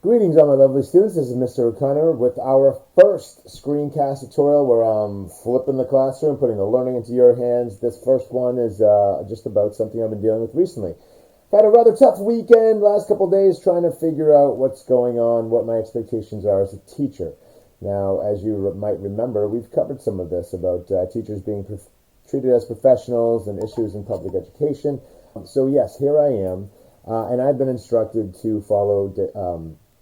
Greetings, all my lovely students. This is Mr. O'Connor with our first screencast tutorial where I'm flipping the classroom, putting the learning into your hands. This first one is just about something I've been dealing with recently. I've had a rather tough weekend, last couple of days, trying to figure out what's going on, what my expectations are as a teacher. Now, as you might remember, we've covered some of this about teachers being treated as professionals and issues in public education. So yes, here I am, and I've been instructed to follow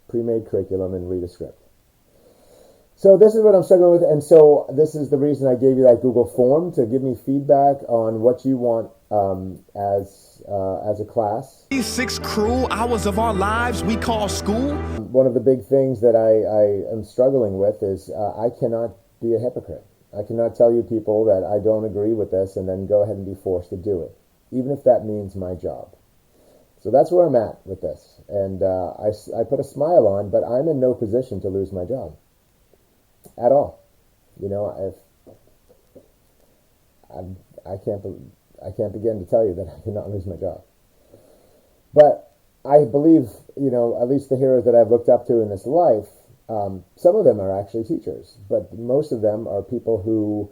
pre-made curriculum and read a script. So this is what I'm struggling with, and so this is the reason I gave you that Google form to give me feedback on what you want as a class. These 6 cruel hours of our lives we call school. One of the big things that I am struggling with is I cannot be a hypocrite. I cannot tell you people that I don't agree with this and then go ahead and be forced to do it, even if that means my job. So that's where I'm at with this. And I put a smile on, but I'm in no position to lose my job at all. You know, I can't begin to tell you that I cannot lose my job. But I believe, you know, at least the heroes that I've looked up to in this life, some of them are actually teachers, but most of them are people who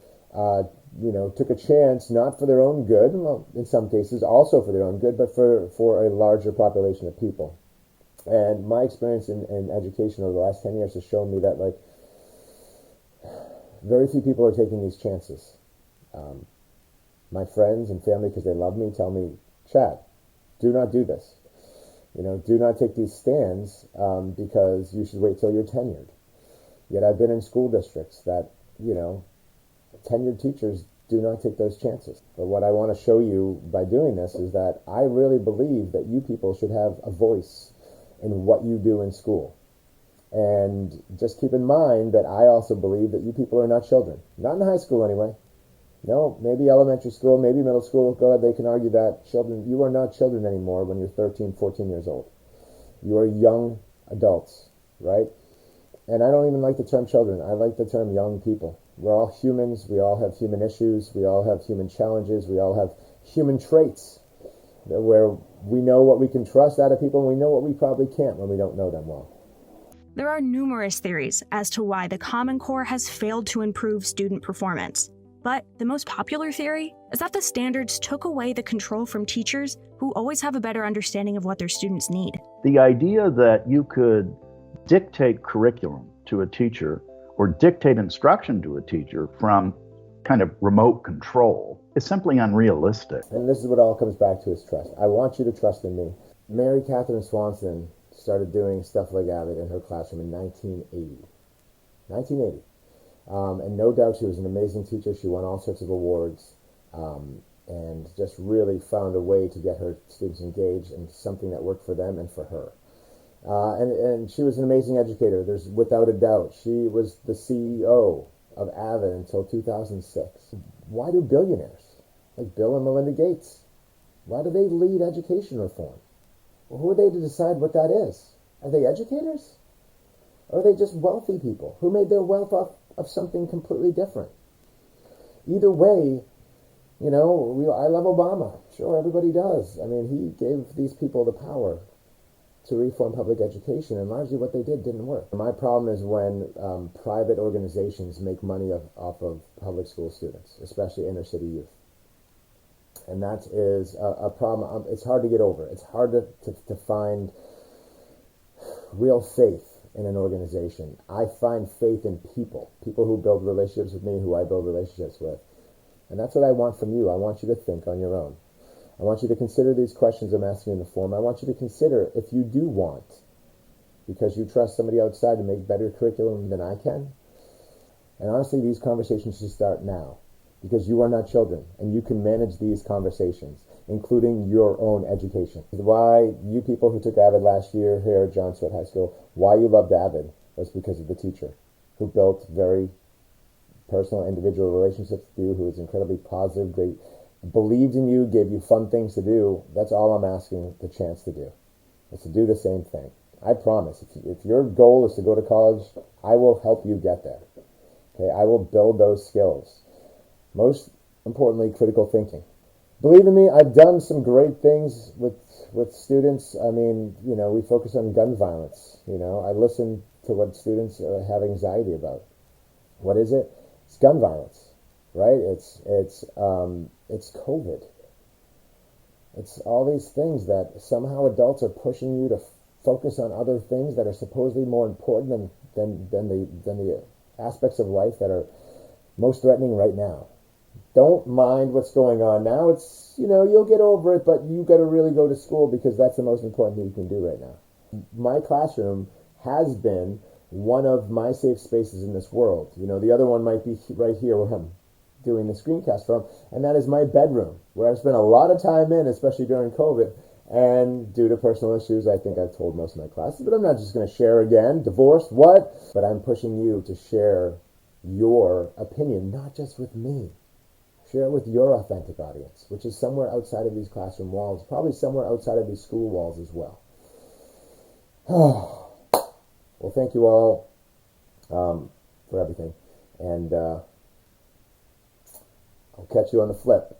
you know, took a chance, not for their own good, well, in some cases also for their own good, but for a larger population of people. And my experience in education over the last 10 years has shown me that, like, very few people are taking these chances. My friends and family, because they love me, tell me, Chad, do not do this. You know, do not take these stands because you should wait till you're tenured. Yet I've been in school districts that, you know, tenured teachers do not take those chances. But what I want to show you by doing this is that I really believe that you people should have a voice in what you do in school. And just keep in mind that I also believe that you people are not children. Not in high school anyway. No, maybe elementary school, maybe middle school. Go ahead, they can argue that. Children, you are not children anymore when you're 13, 14 years old. You are young adults, right? And I don't even like the term children. I like the term young people. We're all humans. We all have human issues. We all have human challenges. We all have human traits where we know what we can trust out of people and we know what we probably can't when we don't know them well. There are numerous theories as to why the Common Core has failed to improve student performance. But the most popular theory is that the standards took away the control from teachers who always have a better understanding of what their students need. The idea that you could dictate curriculum to a teacher or dictate instruction to a teacher from kind of remote control is simply unrealistic. And this is what all comes back to is trust. I want you to trust in me. Mary Catherine Swanson started doing stuff like Avid in her classroom in 1980. 1980. And no doubt she was an amazing teacher. She won all sorts of awards and just really found a way to get her students engaged in something that worked for them and for her. And she was an amazing educator. There's without a doubt. She was the CEO of Avid until 2006. Why do billionaires like Bill and Melinda Gates, why do they lead education reform? Well, who are they to decide what that is? Are they educators? Or are they just wealthy people who made their wealth off of something completely different? Either way, you know, I love Obama. Sure, everybody does. I mean, he gave these people the power to reform public education, and largely what they did didn't work. My problem is when private organizations make money off of public school students, especially inner city youth. And that is a problem. It's hard to get over. It's hard to find real faith in an organization. I find faith in people who build relationships with me, who I build relationships with. And that's what I want from you. I want you to think on your own. I want you to consider these questions I'm asking in the form. I want you to consider if you do want, because you trust somebody outside to make better curriculum than I can. And honestly, these conversations should start now, because you are not children, and you can manage these conversations, including your own education. Why you people who took Avid last year here at John Swett High School, why you loved Avid was because of the teacher who built very personal, individual relationships with you, who was incredibly positive, great, believed in you, gave you fun things to do. That's all I'm asking the chance to do, is to do the same thing. I promise, if your goal is to go to college, I will help you get there. Okay, I will build those skills. Most importantly, critical thinking. Believe in me, I've done some great things with students. I mean, we focus on gun violence. I listen to what students have anxiety about. What is it? It's gun violence, right? It's COVID. It's all these things that somehow adults are pushing you to focus on other things that are supposedly more important than the aspects of life that are most threatening right now. Don't mind what's going on now. It's, you'll get over it, but you got to really go to school because that's the most important thing you can do right now. My classroom has been one of my safe spaces in this world. The other one might be right here where I'm doing the screencast from, and that is my bedroom, where I've spent a lot of time in, especially during COVID. And due to personal issues, I think I've told most of my classes, but I'm not just going to share again. Divorced, what? But I'm pushing you to share your opinion, not just with me. Share it with your authentic audience, which is somewhere outside of these classroom walls, probably somewhere outside of these school walls as well. Well, thank you all for everything. And I'll catch you on the flip.